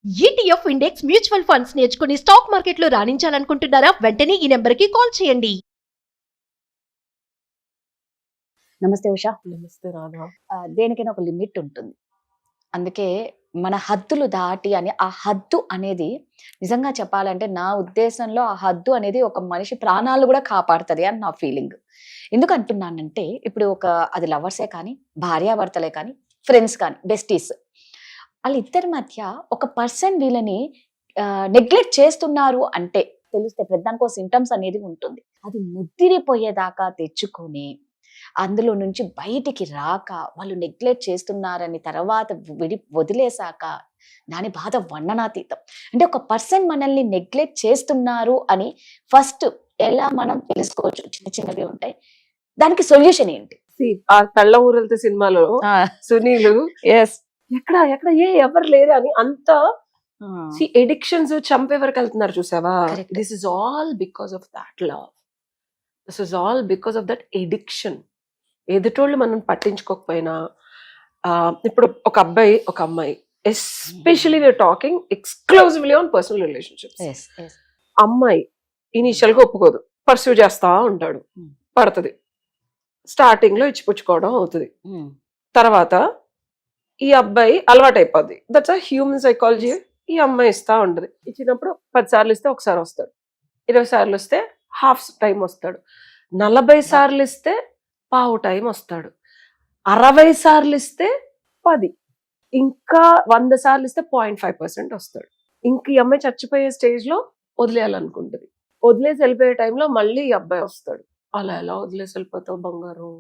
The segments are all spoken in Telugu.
ETF ఇండెక్స్ మ్యూచువల్ ఫండ్స్ నేర్చుకుని స్టాక్ మార్కెట్లో రాణించాలనుకుంటున్నారా? వెంటనే ఈ నెంబర్కి కాల్ చేయండి. నమస్తే ఉషా. నమస్తే రాధా. దేనికైనా ఒక లిమిట్ ఉంటుంది. అందుకే మన హద్దులు దాటి అని ఆ హద్దు అనేది నిజంగా చెప్పాలంటే నా ఉద్దేశంలో ఆ హద్దు అనేది ఒక మనిషి ప్రాణాలు కూడా కాపాడుతుంది అని నా ఫీలింగ్. ఎందుకు అంటున్నానంటే ఇప్పుడు అది లవర్సే కానీ, భార్యాభర్తలే కానీ, ఫ్రెండ్స్ కానీ, బెస్టీస్ వాళ్ళిద్దరి మధ్య ఒక పర్సన్ వీళ్ళని నెగ్లెక్ట్ చేస్తున్నారు అంటే తెలిస్తే ప్రతిదానికో సింటమ్స్ అనేది ఉంటుంది. అది ముద్దిరిపోయేదాకా తెచ్చుకొని అందులో నుంచి బయటికి రాక వాళ్ళు నెగ్లెక్ట్ చేస్తున్నారని తర్వాత వదిలేశాక దాని బాధ వర్ణనాతీతం. అంటే ఒక పర్సన్ మనల్ని నెగ్లెక్ట్ చేస్తున్నారు అని ఫస్ట్ ఎలా మనం తెలుసుకోవచ్చు? చిన్న చిన్నవి ఉంటాయి. దానికి సొల్యూషన్ ఏంటి? ఆ కళ్ళ ఊరలతో సినిమాలో సునీల్ ఎక్కడ ఎక్కడ ఎవరు లేరు అని అంత ఎడిక్షన్స్ చంపే వరకు వెళ్తున్నారు చూసావా? This is all because of that love. This is all because of that addiction. ఎదుటోళ్ళు మనం పట్టించుకోకపోయినా ఇప్పుడు ఒక అబ్బాయి ఒక అమ్మాయి, especially we're talking exclusively on personal relationships. అమ్మాయి ఇనీషియల్ గా ఒప్పుకోదు, పర్సూ చేస్తా ఉంటాడు, పడుతుంది, స్టార్టింగ్ లో ఇచ్చిపుచ్చుకోవడం అవుతుంది, తర్వాత ఈ అబ్బాయి అలవాటు అయిపోద్ది. That's a human psychology. ఈ అమ్మాయి ఇస్తా ఉంటది, ఇచ్చినప్పుడు 10 సార్లు ఇస్తే ఒకసారి వస్తాడు, 20 సార్లు వస్తే హాఫ్ టైం వస్తాడు, 40 సార్లు ఇస్తే పావు టైం వస్తాడు, 60 సార్లు ఇస్తే 10, ఇంకా 100 సార్లు ఇస్తే 0.5% వస్తాడు. ఇంక ఈ అమ్మాయి చచ్చిపోయే స్టేజ్ లో వదిలేయాలనుకుంటుంది. వదిలేసి వెళ్ళిపోయే టైంలో మళ్ళీ ఈ అబ్బాయి వస్తాడు. అలా ఎలా వదిలేసి వెళ్ళిపోతావు బంగారం?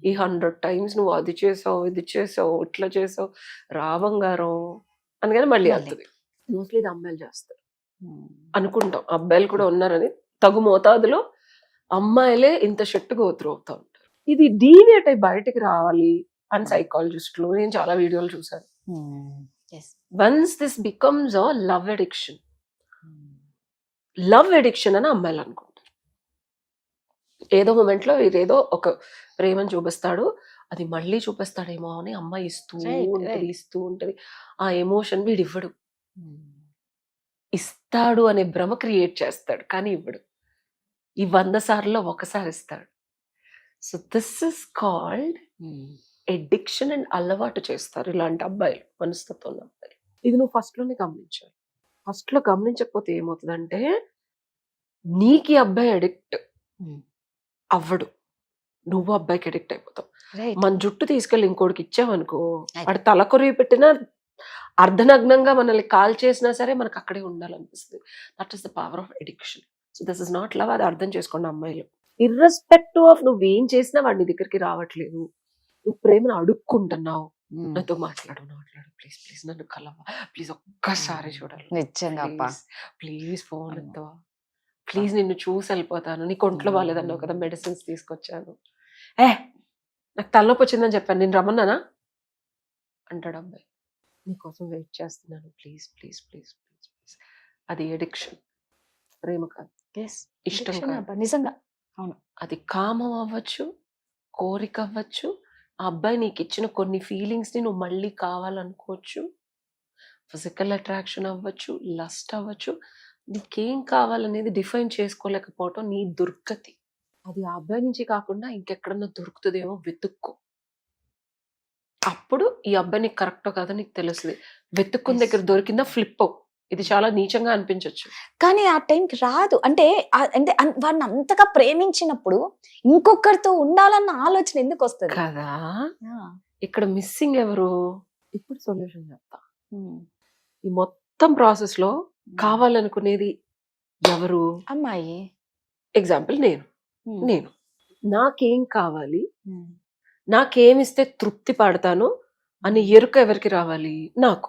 ఈ 100 టైమ్స్ నువ్వు అది చేసావు, ఇది చేసావు, ఇట్లా చేసావు, రా బంగారం అనగానే మళ్ళీ వెళ్తుంది. మోస్ట్లీ ఇది అమ్మాయిలు చేస్తారు అనుకుంటాం. అబ్బాయిలు కూడా ఉన్నారని తగు మోతాదులో అమ్మాయిలే ఇంత షెట్టు గోత్రు అవుతా ఉంటారు. ఇది డీవియేట్ అయి బయటికి రావాలి అని సైకాలజిస్టులు నేను చాలా వీడియోలు చూసాను. Once this becomes a love addiction, love addiction అని అమ్మాయిలు అనుకుంటారు. ఏదో మూమెంట్ లో ఇదేదో ఒక ప్రేమను చూపిస్తాడు, అది మళ్ళీ చూపిస్తాడేమో అని అమ్మాయి ఇస్తూ ఉంటది. ఆ ఎమోషన్ వీడు ఇవ్వడు, ఇస్తాడు అనే భ్రమ క్రియేట్ చేస్తాడు కానీ ఇవ్వడు. ఈ 100 సార్లు ఒకసారి ఇస్తాడు. So this is called addiction. And అలవాటు చేస్తారు ఇలాంటి అబ్బాయిలు, మనస్తత్వం ఉన్న అబ్బాయిలు. ఇది నువ్వు ఫస్ట్ లోనే గమనించాలి. ఫస్ట్ లో గమనించకపోతే ఏమవుతుందంటే నీకు ఈ అబ్బాయి అడిక్ట్ అవ్వడు, నువ్వు అబ్బాయికి అడిక్ట్ అయిపోతావు. మన జుట్టు తీసుకెళ్ళి ఇంకోటికి ఇచ్చావనుకో, వాడు తల కొరివి పెట్టినా అర్ధనగ్నంగా మనల్ని కాల్ చేసినా సరే మనకు అక్కడే ఉండాలనిపిస్తుంది. That is the power of addiction. So this is not love. అది అర్థం చేసుకోండి అమ్మాయిలు. ఇర్రెస్పెక్టివ్ ఆఫ్ నువ్వేం చేసినా వాడి దగ్గరికి రావట్లేదు, నువ్వు ప్రేమను అడుక్కుంటున్నావు, నాతో మాట్లాడు ప్లీజ్ ప్లీజ్ నన్ను కలవా, ప్లీజ్ ఒక్కసారి చూడాలి, ప్లీజ్ ఫోన్ ఎత్తవా, ప్లీజ్ నిన్ను చూసి వెళ్ళిపోతాను, నీకు ఒంట్లో బాగాలేదన్నావు కదా మెడిసిన్స్ తీసుకొచ్చాను, నాకు తలనొప్పి వచ్చిందని చెప్పాను, నేను రమ్మన్నానా అంటాడు అబ్బాయి. నీకోసం వెయిట్ చేస్తున్నాను, please please please please please. అది ఎడిక్షన్, ప్రేమ కాదు, ఇష్టం కాదు. నిజంగా అవును. అది కామం అవ్వచ్చు, కోరిక అవ్వచ్చు, ఆ అబ్బాయి నీకు ఇచ్చిన కొన్ని ఫీలింగ్స్ ని నువ్వు మళ్ళీ కావాలనుకోవచ్చు, ఫిజికల్ అట్రాక్షన్ అవ్వచ్చు, లస్ట్ అవ్వచ్చు. నీకేం కావాలనేది డిఫైన్ చేసుకోలేకపోవటం నీ దుర్గతి. అది ఆ అబ్బాయి నుంచి కాకుండా ఇంకెక్కడన్నా దొరుకుతుందేమో వెతుక్కో. అప్పుడు ఈ అబ్బాయి నీకు కరెక్టో కాదో నీకు తెలుస్తుంది. వెతుక్కున్న దగ్గర దొరికిందా ఫ్లిప్ అవు. ఇది చాలా నీచంగా అనిపించవచ్చు కానీ ఆ టైంకి రాదు. అంటే వాడిని అంతగా ప్రేమించినప్పుడు ఇంకొకరితో ఉండాలన్న ఆలోచన ఎందుకు వస్తుంది కదా? ఇక్కడ మిస్సింగ్ ఎవరు? ఇప్పుడు సొల్యూషన్ చెప్తా. ఈ మొత్తం ప్రాసెస్ లో కావాలనుకునేది ఎవరు? అమ్మాయి. ఎగ్జాంపుల్ నేను నాకేం కావాలి, నాకేమిస్తే తృప్తి పడతాను అని ఎరుక ఎవరికి రావాలి? నాకు.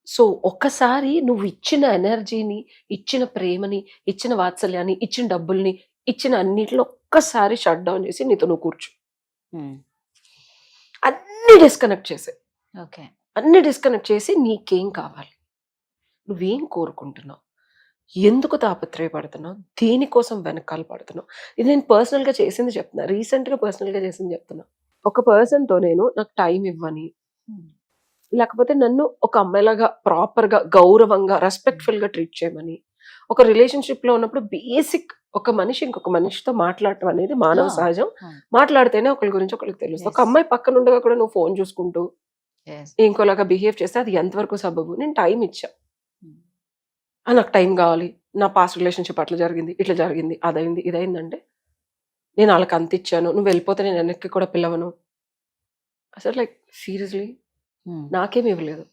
సో ఒక్కసారి నువ్వు ఇచ్చిన ఎనర్జీని, ఇచ్చిన ప్రేమని, ఇచ్చిన వాత్సల్యాన్ని, ఇచ్చిన డబ్బుల్ని, ఇచ్చిన అన్నిటిలో ఒక్కసారి షట్ డౌన్ చేసి నీతో నువ్వు కూర్చో. అన్ని డిస్కనెక్ట్ చేసి నీకేం కావాలి, నువ్వేం కోరుకుంటున్నావు, ఎందుకు తాపత్రయపడుతున్నావు, దేనికోసం వెనకాల పడుతున్నావు. ఇది నేను పర్సనల్గా చేసింది చెప్తున్నా, రీసెంట్గా పర్సనల్గా చేసింది చెప్తున్నా. ఒక పర్సన్తో నాకు టైం ఇవ్వని, లేకపోతే నన్ను ఒక అమ్మాయిలాగా ప్రాపర్ గా గౌరవంగా రెస్పెక్ట్ఫుల్ గా ట్రీట్ చేయమని. ఒక రిలేషన్షిప్ లో ఉన్నప్పుడు బేసిక్ ఒక మనిషి ఇంకొక మనిషితో మాట్లాడటం అనేది మానవ సహజం. మాట్లాడితేనే ఒకరి గురించి ఒకరికి తెలుస్తుంది. ఒక అమ్మాయి పక్కన ఉండగా కూడా నువ్వు ఫోన్ చూసుకుంటూ ఇంకోలాగా బిహేవ్ చేస్తే అది ఎంతవరకు సబబు? నేను టైం ఇచ్చా, నాకు టైం కావాలి, నా పాస్ట్ రిలేషన్షిప్ అట్లా జరిగింది, ఇట్లా జరిగింది, అదైంది, ఇదైందంటే నేను వాళ్ళకి అంత ఇచ్చాను, నువ్వు వెళ్ళిపోతే నేను వెనక్కి కూడా పిలవను. అసలు లైక్ సీరియస్లీ నాకేమి ఇవ్వలేదు.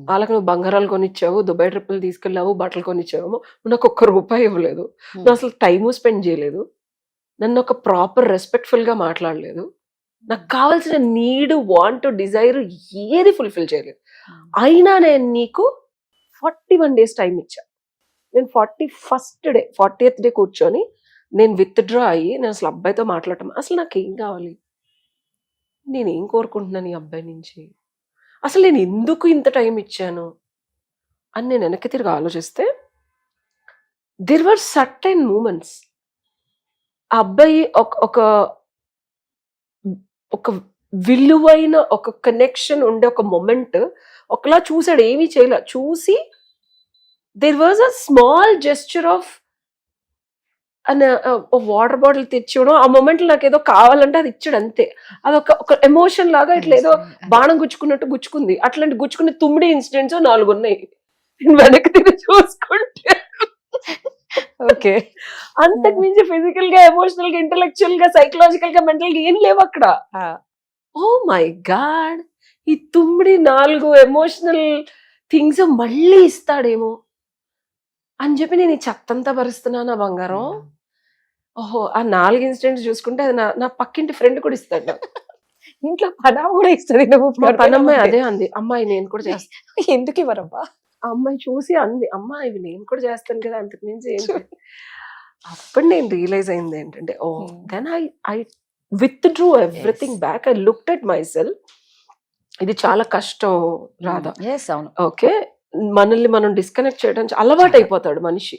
వాళ్ళకి నువ్వు బంగారాలు కొనిచ్చావు, దుబాయ్ ట్రిప్పులు తీసుకెళ్ళావు, బట్టలు కొనిచ్చావేమో, నువ్వు నాకు ₹1 ఇవ్వలేదు, నువ్వు అసలు టైము స్పెండ్ చేయలేదు, నన్ను ఒక ప్రాపర్ రెస్పెక్ట్ఫుల్ గా మాట్లాడలేదు, నాకు కావాల్సిన నీడ్, వాంట్, డిజైర్ ఏది ఫుల్ఫిల్ చేయలేదు. అయినా నేను నీకు 41 days టైం ఇచ్చా. నేను 40th డే కూర్చొని నేను విత్డ్రా అయ్యి నేను అసలు అబ్బాయితో మాట్లాడటం, అసలు నాకేం కావాలి, నేనేం కోరుకుంటున్నాను ఈ అబ్బాయి నుంచి, అసలు నేను ఎందుకు ఇంత టైం ఇచ్చాను అని నేను వెనక్కి తిరిగి ఆలోచిస్తే దెర్ వర్ సర్టైన్ మూమెంట్స్. ఆ అబ్బాయి ఒక ఒక విలువైన ఒక కనెక్షన్ ఉండే ఒక మొమెంట్ ఒకలా చూసాడు, ఏమీ చేయలే, చూసి there was a small gesture of water bottle తెచ్చివడం. ఆ మూమెంట్ నాకు ఏదో కావాలంటే అది ఇచ్చాడు అంతే. అదొక ఎమోషన్ లాగా ఇట్లా ఏదో బాణం గుచ్చుకున్నట్టు గుచ్చుకుంది. అట్లాంటి గుచ్చుకునే 9 ఇన్సిడెంట్స్ 4 ఉన్నాయి నేను వెనక్కి తిరిగి చూసుకుంటే. ఓకే, అంతకు మించి ఫిజికల్ గా, ఎమోషనల్ గా, ఇంటెలెక్చువల్ గా, సైకలాజికల్ గా, మెంటల్ గా ఏం లేవు అక్కడ. ఓ మై గాడ్, ఈ 4 ఎమోషనల్ థింగ్స్ మళ్ళీ ఇస్తాడేమో అని చెప్పి నేను ఈ చెత్తంతా భరిస్తున్నా నా బంగారం. ఓహో, ఆ 4 ఇన్సిడెంట్స్ చూసుకుంటే అది నా పక్కింటి ఫ్రెండ్ కూడా ఇస్తాడు నాకు. ఇంట్లో పనామ కూడా ఇస్తుంది. మా పనమ్మాయి అదే అంది, అమ్మాయి నేను కూడా చేస్తాను. ఎందుకు ఇవ్వరబ్బా? ఆ అమ్మాయి చూసి అంది, అమ్మా ఇవి నేను కూడా చేస్తాను కదా, అంతకు మించి ఏం చేయను. అప్పుడు నేను రియలైజ్ అయింది ఏంటంటే, oh then I withdrew everything back. I looked at my self. ఇది చాలా కష్టం రాధా. అవును. ఓకే, మనల్ని మనం డిస్కనెక్ట్ చేయడం అలవాటు అయిపోతాడు మనిషి.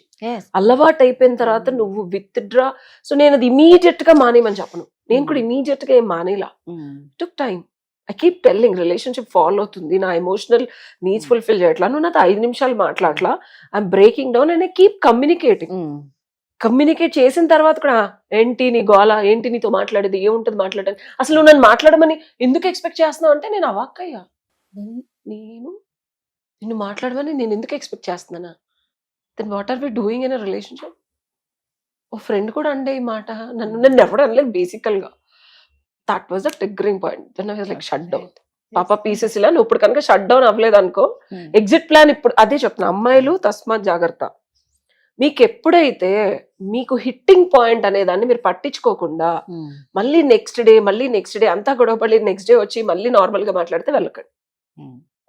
అలవాటు అయిపోయిన తర్వాత నువ్వు విత్డ్రా. సో నేను అది ఇమీడియట్ గా మానేయమని చెప్పను, నేను కూడా ఇమీడియట్ గా ఏం మానేలా. Took time. I keep telling, relationship follow అవుతుంది, నా ఎమోషనల్ నీడ్స్ ఫుల్ఫిల్ చేయట్లా, నువ్వు నాతో 5 నిమిషాలు మాట్లాడలా, I'm breaking down and I keep communicating. Communicate చేసిన తర్వాత కూడా ఏంటి నీ గోల, ఏంటి నీతో మాట్లాడేది, ఏముంటది మాట్లాడని, అసలు నువ్వు నన్ను మాట్లాడమని ఎందుకు ఎక్స్పెక్ట్ చేస్తున్నావు అంటే నేను అవాక్కయ్యా. నేను నిన్ను మాట్లాడమని నేను ఎందుకు ఎక్స్పెక్ట్ చేస్తున్నానా? Then what are we doing in a relationship? ఓ ఫ్రెండ్ కూడా అంటే ఈ మాట నన్ను ఎవడు అనలేదు బేసికల్ గా. That was the triggering point. Then I was like shut down. పాప పీసెస్ ఇలా, నువ్వు ఇప్పుడు కనుక షట్ డౌన్ అవ్వలేదు అనుకో, ఎగ్జిట్ ప్లాన్ ఇప్పుడు అదే చెప్తున్నా, అమ్మాయిలు తస్మాత్ జాగ్రత్త. మీకు ఎప్పుడైతే మీకు హిట్టింగ్ పాయింట్ అనే దాన్ని మీరు పట్టించుకోకుండా మళ్ళీ నెక్స్ట్ డే అంతా గొడవపడి నెక్స్ట్ డే వచ్చి మళ్ళీ నార్మల్ గా మాట్లాడితే వెళ్ళకండి.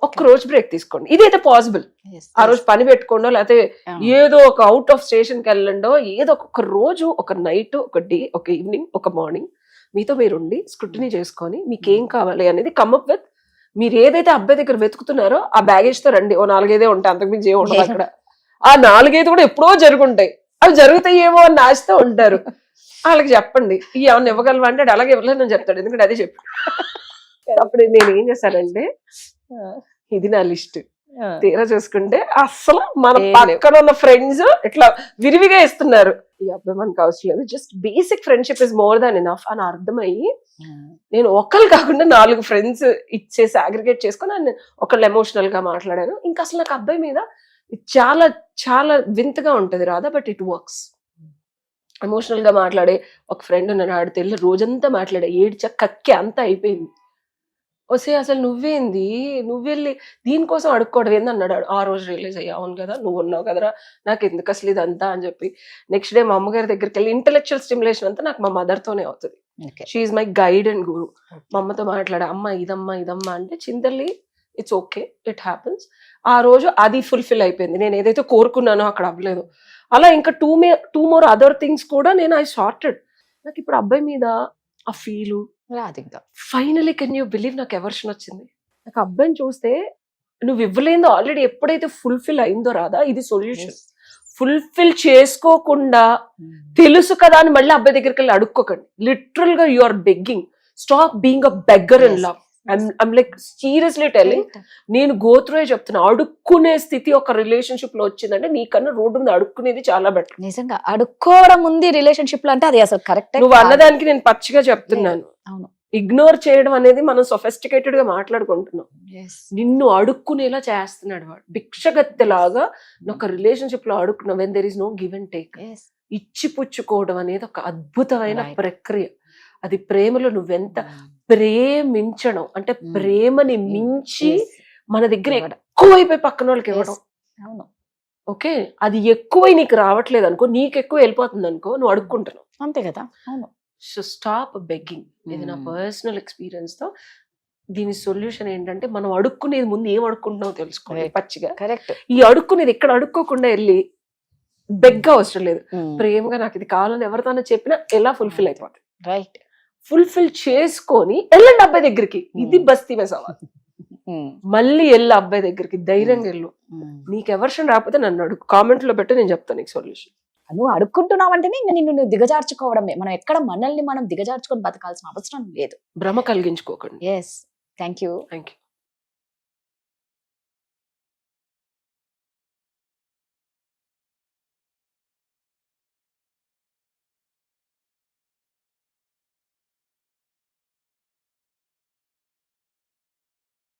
ఒక్క రోజు బ్రేక్ తీసుకోండి, ఇదైతే పాసిబుల్. ఆ రోజు పని పెట్టుకోండో, లేకపోతే ఏదో ఒక అవుట్ ఆఫ్ స్టేషన్ కి వెళ్ళండో, ఏదో ఒక రోజు, ఒక నైట్, ఒక డే, ఒక ఈవినింగ్, ఒక మార్నింగ్ మీతో మీరు ఉండి స్క్రూటినీ చేసుకొని మీకేం కావాలి అనేది కమ్అప్ విత్. మీరు ఏదైతే అబ్బాయి దగ్గర వెతుకుతున్నారో ఆ బ్యాగేజ్ తో రండి. ఓ 4-5 ఉంటాయి, అంతకుమించి ఏమి ఉండదు అక్కడ. ఆ 4-5 కూడా ఎప్పుడో జరుగుంటాయి, అవి జరుగుతాయేమో అని ఆశతో ఉంటారు. వాళ్ళకి చెప్పండి, ఈ ఏమన్నా ఇవ్వగలవా అంటే అలాగే ఇవ్వలేదు అని చెప్తాడు, ఎందుకంటే అదే చెప్పి. అప్పుడు నేను ఏం చేశానంటే, ఇది నా లిస్ట్. తీరా చూసుకుంటే అసలు మన పక్కన ఉన్న ఫ్రెండ్స్ ఇట్లా విరివిగా ఇస్తున్నారు. ఈ అబ్బాయి మనకు అవసరం లేదు, just basic friendship is more than enough అని అర్థమయ్యి నేను ఒకళ్ళు కాకుండా 4 ఫ్రెండ్స్ ఇచ్చేసి అగ్రిగేట్ చేసుకొని ఒకళ్ళు ఎమోషనల్ గా మాట్లాడాను. ఇంకా అసలు నాకు అబ్బాయి మీద చాలా చాలా వింతగా ఉంటది రాదా, బట్ ఇట్ వర్క్స్. ఎమోషనల్ గా మాట్లాడే ఒక ఫ్రెండ్ నన్ను ఆడితే రోజంతా మాట్లాడే, ఏడ్చా కక్కి అంతా అయిపోయింది. వస్తే అసలు నువ్వేంది, నువ్వెళ్ళి దీనికోసం అడుక్కోవడం ఏంది అన్నాడు. ఆ రోజు రియలైజ్ అయ్యా, అవును కదా నువ్వు ఉన్నావు కదరా, నాకు ఎందుకు అసలు ఇదంతా అని చెప్పి నెక్స్ట్ డే మా అమ్మగారి దగ్గరికి వెళ్ళి ఇంటెలెక్చువల్ స్టిమ్యులేషన్ అంతా నాకు మా మదర్ తోనే అవుతుంది. She is my guide and guru. మా అమ్మతో మాట్లాడా, అమ్మ ఇదమ్మా అంటే చింతల్లి ఇట్స్ ఓకే, ఇట్ హ్యాపన్స్. ఆ రోజు అది ఫుల్ఫిల్ అయిపోయింది. నేను ఏదైతే కోరుకున్నానో అక్కడ అవ్వలేదు. అలా ఇంకా టూ మోర్ అదర్ థింగ్స్ కూడా నేను ఐ సార్టెడ్. నాకు ఇప్పుడు అబ్బాయి మీద ఆ feel finally, can you believe, నాకు ఎవర్షన్ వచ్చింది. నాకు అబ్బాయిని చూస్తే నువ్వు ఇవ్వలేదో ఆల్రెడీ ఎప్పుడైతే ఫుల్ఫిల్ అయిందో రాదా, ఇది సొల్యూషన్. ఫుల్ఫిల్ చేసుకోకుండా తెలుసు కదా అని మళ్ళీ అబ్బాయి దగ్గరికి వెళ్ళి అడుక్కోకండి. లిటరల్ గా you are begging. Stop being a beggar in love. I'm like seriously telling, నేను గోత్రుయే చెప్తున్నా, అడుక్కునే స్థితి ఒక రిలేషన్షిప్ లో వచ్చిందంటే నీకన్నా రోడ్డు మీద అడుక్కునేది చాలా బెటర్. నిజంగా అడుక్కోవడం ఉంది రిలేషన్షిప్ లో అంటే అది అసలు కరెక్ట్. నువ్వు అన్నదానికి నేను పచ్చిగా చెప్తున్నాను. అవును. ఇగ్నోర్ చేయడం అనేది మనం సొఫిస్టికేటెడ్ గా మాట్లాడుకుంటున్నాం. నిన్ను అడుక్కునేలా చేస్తున్నాడు వాడు, భిక్షగత్తెలాగా ఒక రిలేషన్షిప్ లో అడుక్కున్నావు. When there is no give and take, ఇచ్చి పుచ్చుకోవడం అనేది ఒక అద్భుతమైన Right. ప్రక్రియ. అది ప్రేమలో నువ్వెంత ప్రేమించడం అంటే ప్రేమని మించి మన దగ్గర ఎక్కువైపోయి పక్కన వాళ్ళకి ఇవ్వడం. అవును. ఓకే, అది ఎక్కువై నీకు రావట్లేదు అనుకో, నీకు ఎక్కువ వెళ్ళిపోతుంది అనుకో, నువ్వు అడుక్కుంటున్నావు. అంతే కదా. అవును. So stop begging. ఇది నా పర్సనల్ ఎక్స్పీరియన్స్ తో. దీని సొల్యూషన్ ఏంటంటే మనం అడుక్కునేది ముందు ఏం అడుక్కుంటున్నావు తెలుసుకోవాలి Right. పచ్చిగా. కరెక్ట్. ఈ అడుక్కునేది ఎక్కడ అడుక్కోకుండా వెళ్ళి బెగ్గా అవసరం లేదు, ప్రేమగా నాకు ఇది కావాలని ఎవరితోనో చెప్పినా ఎలా ఫుల్ఫిల్ అయిపోతుంది. రైట్. ఫుల్ఫిల్ చేసుకొని వెళ్ళండి అబ్బాయి దగ్గరికి. ఇది బస్తీ మే సవాల్. మళ్ళీ వెళ్ళు అబ్బాయి దగ్గరికి, ధైర్యంగా వెళ్ళు. నీకు ఎవర్షన్ రాకపోతే నన్ను అడుగు, కామెంట్ లో పెట్టి నేను చెప్తాను నీకు సొల్యూషన్. నువ్వు అడుక్కుంటున్నావంటేనే ఇంకా నిన్ను నువ్వు దిగజార్చుకోవడమే. మనం ఎక్కడ మనల్ని మనం దిగజార్చుకొని బతకాల్సిన అవసరం లేదు. భ్రమ కలిగించుకోకండి. Yes. Thank you. Thank you.